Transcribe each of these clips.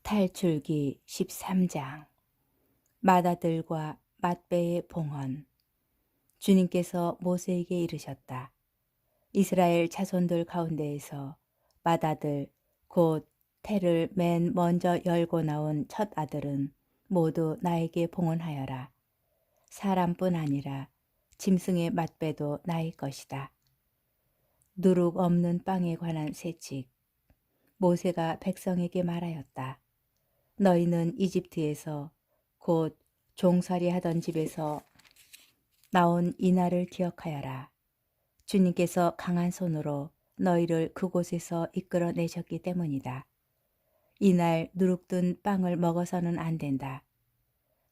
탈출기 13장. 맏아들과 맏배의 봉헌. 주님께서 모세에게 이르셨다. 이스라엘 자손들 가운데에서 맏아들 곧 태를 맨 먼저 열고 나온 첫 아들은 모두 나에게 봉헌하여라. 사람뿐 아니라 짐승의 맏배도 나의 것이다. 누룩 없는 빵에 관한 세칙. 모세가 백성에게 말하였다. 너희는 이집트에서 곧 종살이 하던 집에서 나온 이날을 기억하여라. 주님께서 강한 손으로 너희를 그곳에서 이끌어내셨기 때문이다. 이날 누룩든 빵을 먹어서는 안 된다.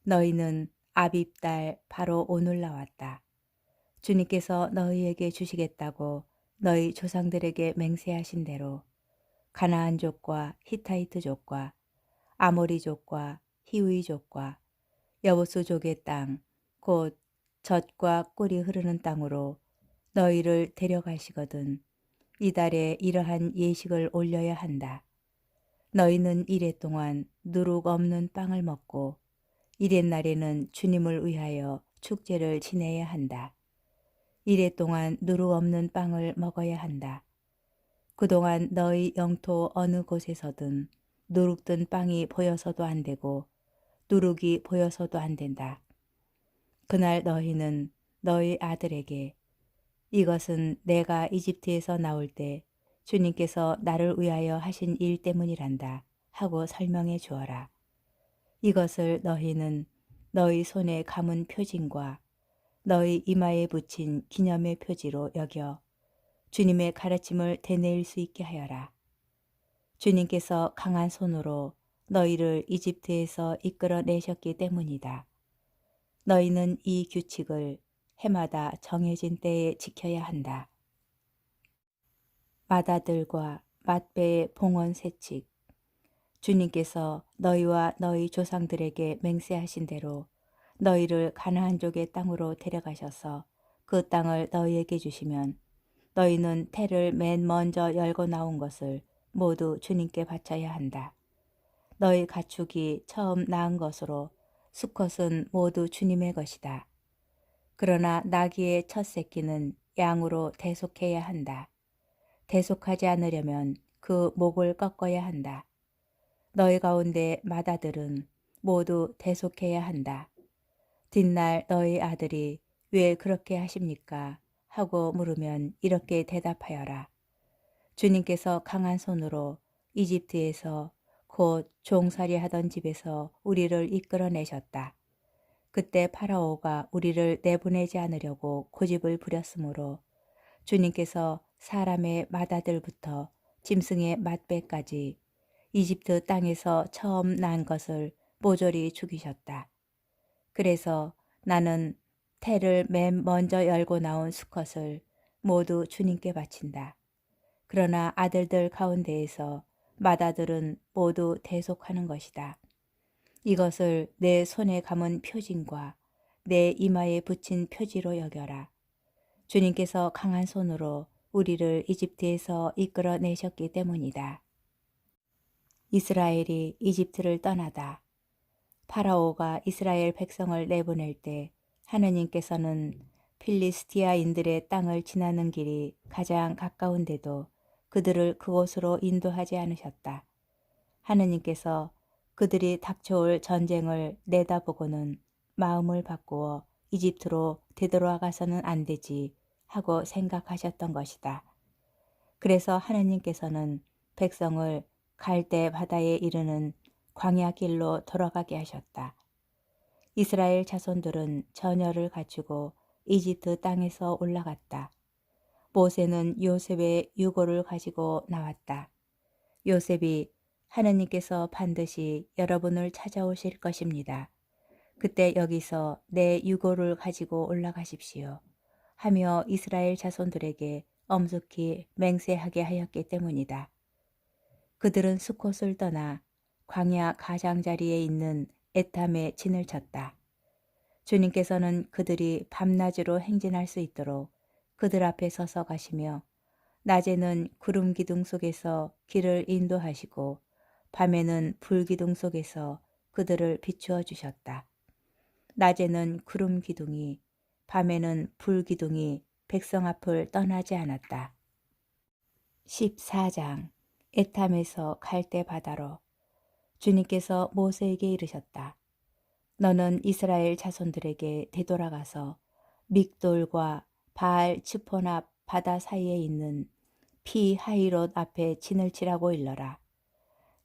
너희는 아빕 달 바로 오늘 나왔다. 주님께서 너희에게 주시겠다고 너희 조상들에게 맹세하신 대로 가나안족과 히타이트족과 아모리족과 히위족과 여부수족의 땅, 곧 젖과 꿀이 흐르는 땅으로 너희를 데려가시거든 이달에 이러한 예식을 올려야 한다. 너희는 이래 동안 누룩 없는 빵을 먹고 이렛날에는 주님을 위하여 축제를 지내야 한다. 이래 동안 누룩 없는 빵을 먹어야 한다. 그동안 너희 영토 어느 곳에서든 누룩든 빵이 보여서도 안 되고 누룩이 보여서도 안 된다. 그날 너희는 너희 아들에게 이것은 내가 이집트에서 나올 때 주님께서 나를 위하여 하신 일 때문이란다 하고 설명해 주어라. 이것을 너희는 너희 손에 감은 표징과 너희 이마에 붙인 기념의 표지로 여겨 주님의 가르침을 되뇌일 수 있게 하여라. 주님께서 강한 손으로 너희를 이집트에서 이끌어내셨기 때문이다. 너희는 이 규칙을 해마다 정해진 때에 지켜야 한다. 맏아들과 맏배의 봉헌 세칙. 주님께서 너희와 너희 조상들에게 맹세하신 대로 너희를 가나안족의 땅으로 데려가셔서 그 땅을 너희에게 주시면 너희는 태를 맨 먼저 열고 나온 것을 모두 주님께 바쳐야 한다. 너희 가축이 처음 낳은 것으로 수컷은 모두 주님의 것이다. 그러나 나귀의 첫 새끼는 양으로 대속해야 한다. 대속하지 않으려면 그 목을 꺾어야 한다. 너희 가운데 맏아들은 모두 대속해야 한다. 뒷날 너희 아들이 왜 그렇게 하십니까? 하고 물으면 이렇게 대답하여라. 주님께서 강한 손으로 이집트에서 곧 종살이 하던 집에서 우리를 이끌어내셨다. 그때 파라오가 우리를 내보내지 않으려고 고집을 부렸으므로 주님께서 사람의 맏아들부터 짐승의 맏배까지 이집트 땅에서 처음 난 것을 모조리 죽이셨다. 그래서 나는 태를 맨 먼저 열고 나온 수컷을 모두 주님께 바친다. 그러나 아들들 가운데에서 맏아들은 모두 대속하는 것이다. 이것을 내 손에 감은 표징과 내 이마에 붙인 표지로 여겨라. 주님께서 강한 손으로 우리를 이집트에서 이끌어내셨기 때문이다. 이스라엘이 이집트를 떠나다. 파라오가 이스라엘 백성을 내보낼 때 하느님께서는 필리스티아인들의 땅을 지나는 길이 가장 가까운데도 그들을 그곳으로 인도하지 않으셨다. 하느님께서 그들이 닥쳐올 전쟁을 내다보고는 마음을 바꾸어 이집트로 되돌아가서는 안 되지 하고 생각하셨던 것이다. 그래서 하느님께서는 백성을 갈대 바다에 이르는 광야 길로 돌아가게 하셨다. 이스라엘 자손들은 전열을 갖추고 이집트 땅에서 올라갔다. 모세는 요셉의 유고를 가지고 나왔다. 요셉이 하느님께서 반드시 여러분을 찾아오실 것입니다. 그때 여기서 내 유고를 가지고 올라가십시오. 하며 이스라엘 자손들에게 엄숙히 맹세하게 하였기 때문이다. 그들은 수콧을 떠나 광야 가장자리에 있는 에탐에 진을 쳤다. 주님께서는 그들이 밤낮으로 행진할 수 있도록 그들 앞에 서서 가시며 낮에는 구름 기둥 속에서 길을 인도하시고 밤에는 불기둥 속에서 그들을 비추어 주셨다. 낮에는 구름 기둥이, 밤에는 불기둥이 백성 앞을 떠나지 않았다. 14장 에탐에서 갈대 바다로. 주님께서 모세에게 이르셨다. 너는 이스라엘 자손들에게 되돌아가서 믹돌과 바알 츠폰 앞 바다 사이에 있는 피 하히롯 앞에 진을 치라고 일러라.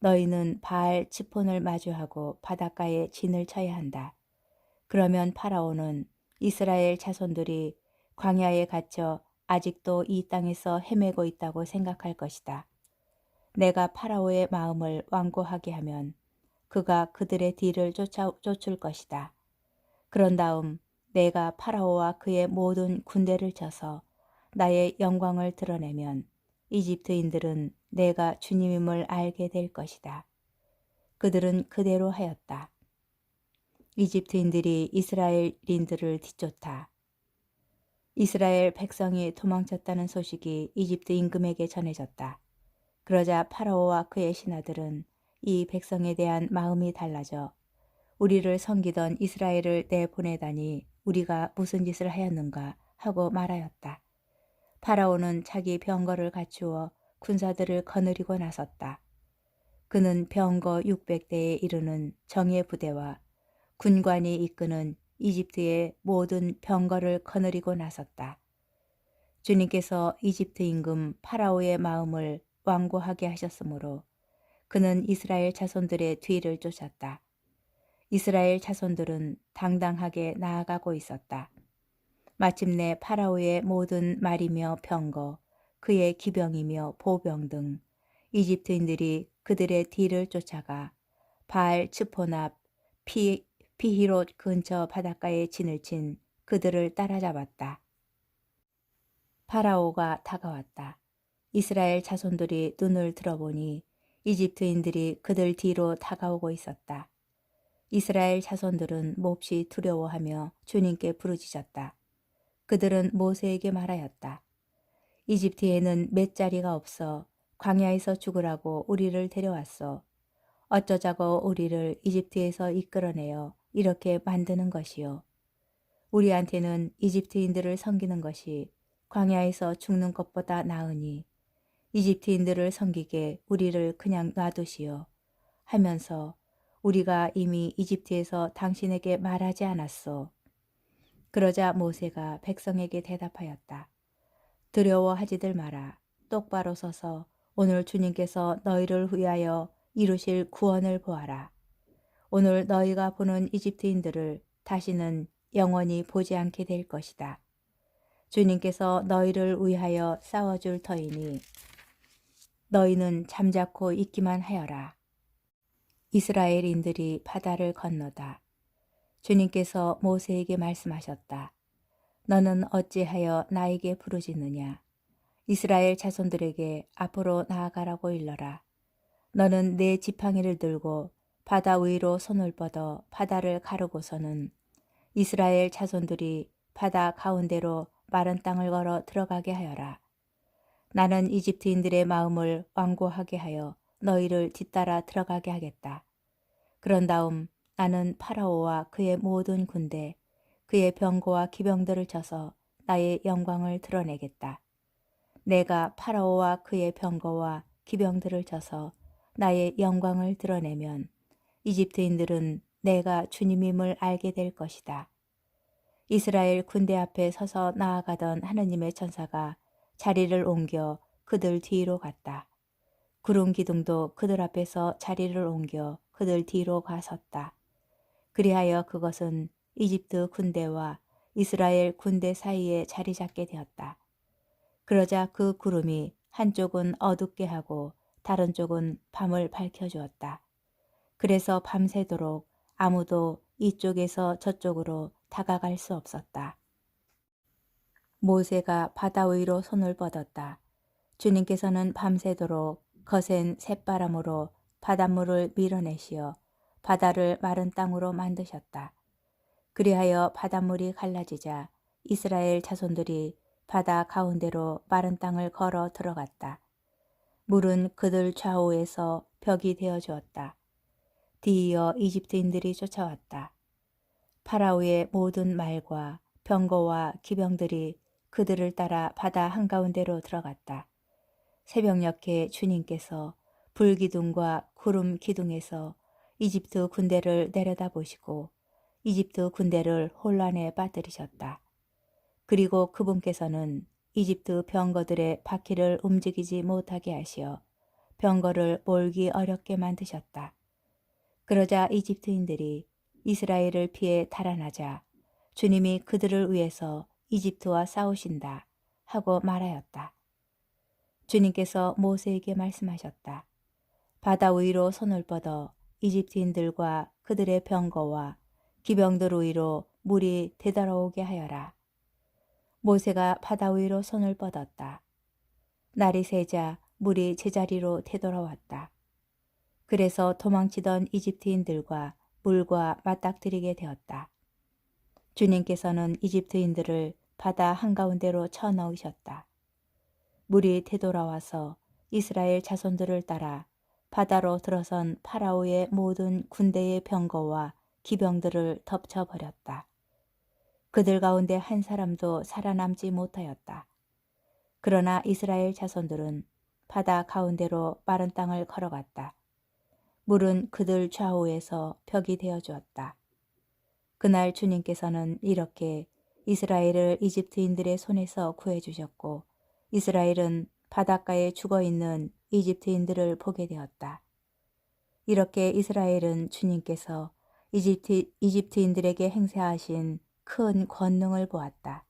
너희는 바알 츠폰을 마주하고 바닷가에 진을 쳐야 한다. 그러면 파라오는 이스라엘 자손들이 광야에 갇혀 아직도 이 땅에서 헤매고 있다고 생각할 것이다. 내가 파라오의 마음을 완고하게 하면 그가 그들의 뒤를 쫓을 것이다. 그런 다음 내가 파라오와 그의 모든 군대를 쳐서 나의 영광을 드러내면 이집트인들은 내가 주님임을 알게 될 것이다. 그들은 그대로 하였다. 이집트인들이 이스라엘인들을 뒤쫓아 이스라엘 백성이 도망쳤다는 소식이 이집트 임금에게 전해졌다. 그러자 파라오와 그의 신하들은 이 백성에 대한 마음이 달라져 우리를 섬기던 이스라엘을 내보내다니 우리가 무슨 짓을 하였는가 하고 말하였다. 파라오는 자기 병거를 갖추어 군사들을 거느리고 나섰다. 그는 병거 600대에 이르는 정예 부대와 군관이 이끄는 이집트의 모든 병거를 거느리고 나섰다. 주님께서 이집트 임금 파라오의 마음을 완고하게 하셨으므로 그는 이스라엘 자손들의 뒤를 쫓았다. 이스라엘 자손들은 당당하게 나아가고 있었다. 마침내 파라오의 모든 말이며 병거, 그의 기병이며 보병 등 이집트인들이 그들의 뒤를 쫓아가 바알 츠폰 앞 피히롯 근처 바닷가에 진을 친 그들을 따라잡았다. 파라오가 다가왔다. 이스라엘 자손들이 눈을 들어보니 이집트인들이 그들 뒤로 다가오고 있었다. 이스라엘 자손들은 몹시 두려워하며 주님께 부르짖었다. 그들은 모세에게 말하였다. 이집트에는 맷자리가 없어 광야에서 죽으라고 우리를 데려왔소. 어쩌자고 우리를 이집트에서 이끌어내어 이렇게 만드는 것이요. 우리한테는 이집트인들을 섬기는 것이 광야에서 죽는 것보다 나으니 이집트인들을 섬기게 우리를 그냥 놔두시오. 하면서 우리가 이미 이집트에서 당신에게 말하지 않았소. 그러자 모세가 백성에게 대답하였다. 두려워하지들 마라. 똑바로 서서 오늘 주님께서 너희를 위하여 이루실 구원을 보아라. 오늘 너희가 보는 이집트인들을 다시는 영원히 보지 않게 될 것이다. 주님께서 너희를 위하여 싸워줄 터이니 너희는 잠자코 있기만 하여라. 이스라엘인들이 바다를 건너다. 주님께서 모세에게 말씀하셨다. 너는 어찌하여 나에게 부르짖느냐. 이스라엘 자손들에게 앞으로 나아가라고 일러라. 너는 내 지팡이를 들고 바다 위로 손을 뻗어 바다를 가르고서는 이스라엘 자손들이 바다 가운데로 마른 땅을 걸어 들어가게 하여라. 나는 이집트인들의 마음을 완고하게 하여 너희를 뒤따라 들어가게 하겠다. 그런 다음 나는 파라오와 그의 모든 군대, 그의 병거와 기병들을 쳐서 나의 영광을 드러내겠다. 내가 파라오와 그의 병거와 기병들을 쳐서 나의 영광을 드러내면 이집트인들은 내가 주님임을 알게 될 것이다. 이스라엘 군대 앞에 서서 나아가던 하느님의 천사가 자리를 옮겨 그들 뒤로 갔다. 구름 기둥도 그들 앞에서 자리를 옮겨 그들 뒤로 가섰다. 그리하여 그것은 이집트 군대와 이스라엘 군대 사이에 자리 잡게 되었다. 그러자 그 구름이 한쪽은 어둡게 하고 다른 쪽은 밤을 밝혀주었다. 그래서 밤새도록 아무도 이쪽에서 저쪽으로 다가갈 수 없었다. 모세가 바다 위로 손을 뻗었다. 주님께서는 밤새도록 거센 쇳바람으로 바닷물을 밀어내시어 바다를 마른 땅으로 만드셨다. 그리하여 바닷물이 갈라지자 이스라엘 자손들이 바다 가운데로 마른 땅을 걸어 들어갔다. 물은 그들 좌우에서 벽이 되어 주었다. 뒤이어 이집트인들이 쫓아왔다. 파라오의 모든 말과 병거와 기병들이 그들을 따라 바다 한가운데로 들어갔다. 새벽녘에 주님께서 불기둥과 구름 기둥에서 이집트 군대를 내려다보시고 이집트 군대를 혼란에 빠뜨리셨다. 그리고 그분께서는 이집트 병거들의 바퀴를 움직이지 못하게 하시어 병거를 몰기 어렵게 만드셨다. 그러자 이집트인들이 이스라엘을 피해 달아나자 주님이 그들을 위해서 이집트와 싸우신다 하고 말하였다. 주님께서 모세에게 말씀하셨다. 바다 위로 손을 뻗어 이집트인들과 그들의 병거와 기병들 위로 물이 되돌아오게 하여라. 모세가 바다 위로 손을 뻗었다. 날이 새자 물이 제자리로 되돌아왔다. 그래서 도망치던 이집트인들과 물과 맞닥뜨리게 되었다. 주님께서는 이집트인들을 바다 한가운데로 쳐넣으셨다. 물이 되돌아와서 이스라엘 자손들을 따라 바다로 들어선 파라오의 모든 군대의 병거와 기병들을 덮쳐버렸다. 그들 가운데 한 사람도 살아남지 못하였다. 그러나 이스라엘 자손들은 바다 가운데로 마른 땅을 걸어갔다. 물은 그들 좌우에서 벽이 되어 주었다. 그날 주님께서는 이렇게 이스라엘을 이집트인들의 손에서 구해주셨고 이스라엘은 바닷가에 죽어있는 이집트인들을 보게 되었다. 이렇게 이스라엘은 주님께서 이집트인들에게 행사하신 큰 권능을 보았다.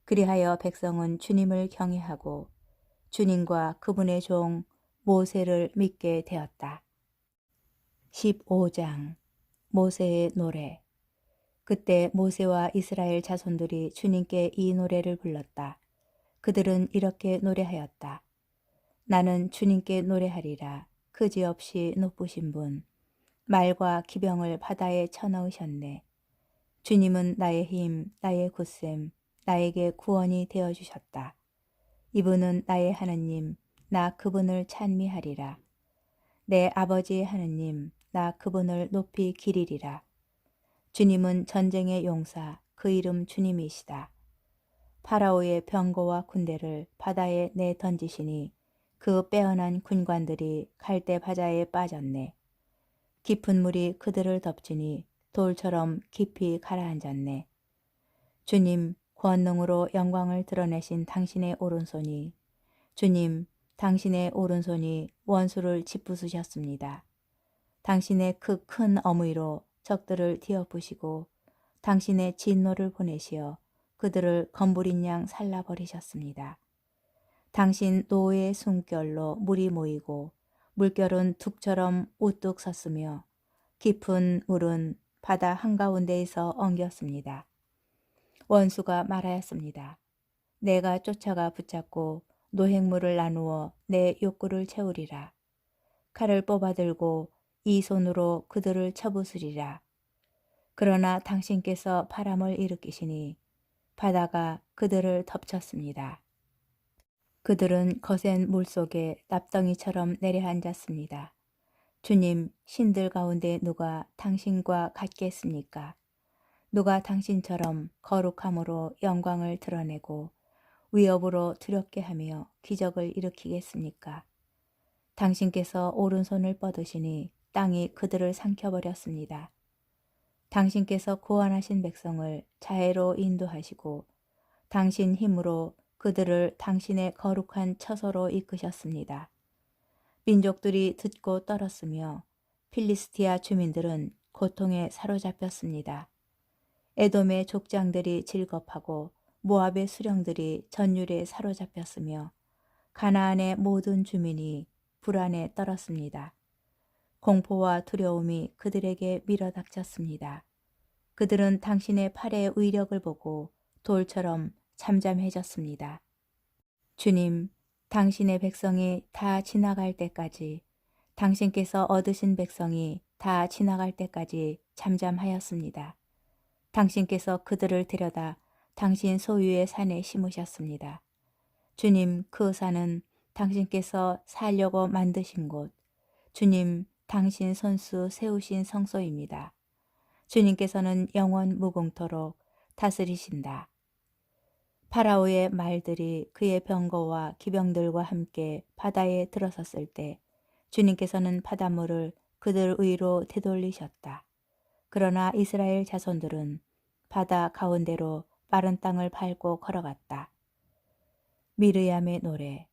그리하여 백성은 주님을 경외하고 주님과 그분의 종 모세를 믿게 되었다. 15장 모세의 노래. 그때 모세와 이스라엘 자손들이 주님께 이 노래를 불렀다. 그들은 이렇게 노래하였다. 나는 주님께 노래하리라. 그지없이 높으신 분, 말과 기병을 바다에 쳐넣으셨네. 주님은 나의 힘, 나의 굳셈, 나에게 구원이 되어주셨다. 이분은 나의 하느님, 나 그분을 찬미하리라. 내 아버지 하느님, 나 그분을 높이 기리리라. 주님은 전쟁의 용사, 그 이름 주님이시다. 파라오의 병거와 군대를 바다에 내던지시니 그 빼어난 군관들이 갈대 바자에 빠졌네. 깊은 물이 그들을 덮치니 돌처럼 깊이 가라앉았네. 주님, 권능으로 영광을 드러내신 당신의 오른손이 주님, 당신의 오른손이 원수를 짓부수셨습니다. 당신의 그 큰 어무이로 적들을 뒤엎으시고 당신의 진노를 보내시어 그들을 검부린 양 살라버리셨습니다. 당신 노의 숨결로 물이 모이고 물결은 둑처럼 우뚝 섰으며 깊은 물은 바다 한가운데에서 엉겼습니다. 원수가 말하였습니다. 내가 쫓아가 붙잡고 노획물을 나누어 내 욕구를 채우리라. 칼을 뽑아들고 이 손으로 그들을 쳐부수리라. 그러나 당신께서 바람을 일으키시니 바다가 그들을 덮쳤습니다. 그들은 거센 물속에 납덩이처럼 내려앉았습니다. 주님, 신들 가운데 누가 당신과 같겠습니까? 누가 당신처럼 거룩함으로 영광을 드러내고 위협으로 두렵게 하며 기적을 일으키겠습니까? 당신께서 오른손을 뻗으시니 땅이 그들을 삼켜버렸습니다. 당신께서 구원하신 백성을 자애로 인도하시고 당신 힘으로 그들을 당신의 거룩한 처소로 이끄셨습니다. 민족들이 듣고 떨었으며 필리스티아 주민들은 고통에 사로잡혔습니다. 에돔의 족장들이 질겁하고 모압의 수령들이 전율에 사로잡혔으며 가나안의 모든 주민이 불안에 떨었습니다. 공포와 두려움이 그들에게 밀어닥쳤습니다. 그들은 당신의 팔의 위력을 보고 돌처럼 잠잠해졌습니다. 주님, 당신의 백성이 다 지나갈 때까지, 당신께서 얻으신 백성이 다 지나갈 때까지 잠잠하였습니다. 당신께서 그들을 데려다 당신 소유의 산에 심으셨습니다. 주님, 그 산은 당신께서 살려고 만드신 곳, 주님 당신 손수 세우신 성소입니다. 주님께서는 영원 무궁토록 다스리신다. 파라오의 말들이 그의 병거와 기병들과 함께 바다에 들어섰을 때 주님께서는 바닷물을 그들 위로 되돌리셨다. 그러나 이스라엘 자손들은 바다 가운데로 마른 땅을 밟고 걸어갔다. 미르얌의 노래.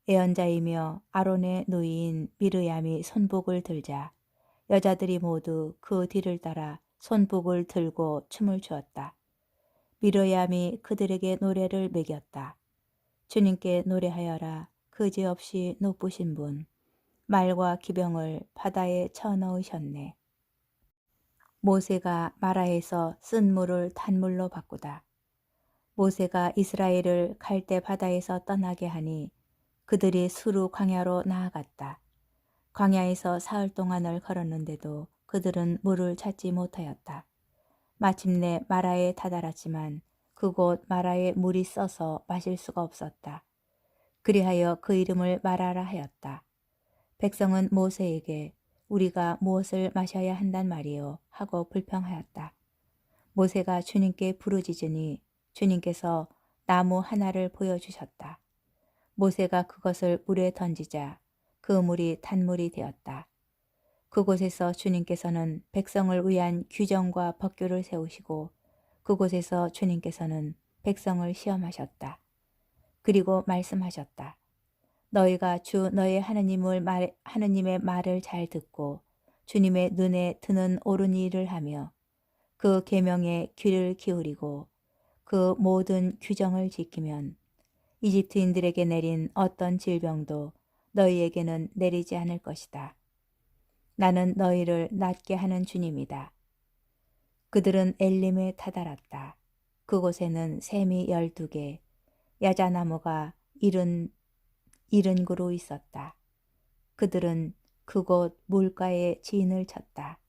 예언자이며 아론의 누이인 미르얌이 손북을 들자 여자들이 모두 그 뒤를 따라 손북을 들고 춤을 추었다. 미르얌이 그들에게 노래를 매겼다. 주님께 노래하여라. 그지없이 높으신 분, 말과 기병을 바다에 쳐넣으셨네. 모세가 마라에서 쓴 물을 단물로 바꾸다. 모세가 이스라엘을 갈대 바다에서 떠나게 하니 그들이 수루 광야로 나아갔다. 광야에서 사흘 동안을 걸었는데도 그들은 물을 찾지 못하였다. 마침내 마라에 다다랐지만 그곳 마라에 물이 써서 마실 수가 없었다. 그리하여 그 이름을 마라라 하였다. 백성은 모세에게 우리가 무엇을 마셔야 한단 말이요 하고 불평하였다. 모세가 주님께 부르짖으니 주님께서 나무 하나를 보여주셨다. 모세가 그것을 물에 던지자 그 물이 단물이 되었다. 그곳에서 주님께서는 백성을 위한 규정과 법규를 세우시고 그곳에서 주님께서는 백성을 시험하셨다. 그리고 말씀하셨다. 너희가 주 너의 하느님의 말을 잘 듣고 주님의 눈에 드는 옳은 일을 하며 그 계명에 귀를 기울이고 그 모든 규정을 지키면 이집트인들에게 내린 어떤 질병도 너희에게는 내리지 않을 것이다. 나는 너희를 낫게 하는 주님이다. 그들은 엘림에 다다랐다. 그곳에는 샘이 12개, 야자나무가 70 그루 있었다. 그들은 그곳 물가에 진을 쳤다.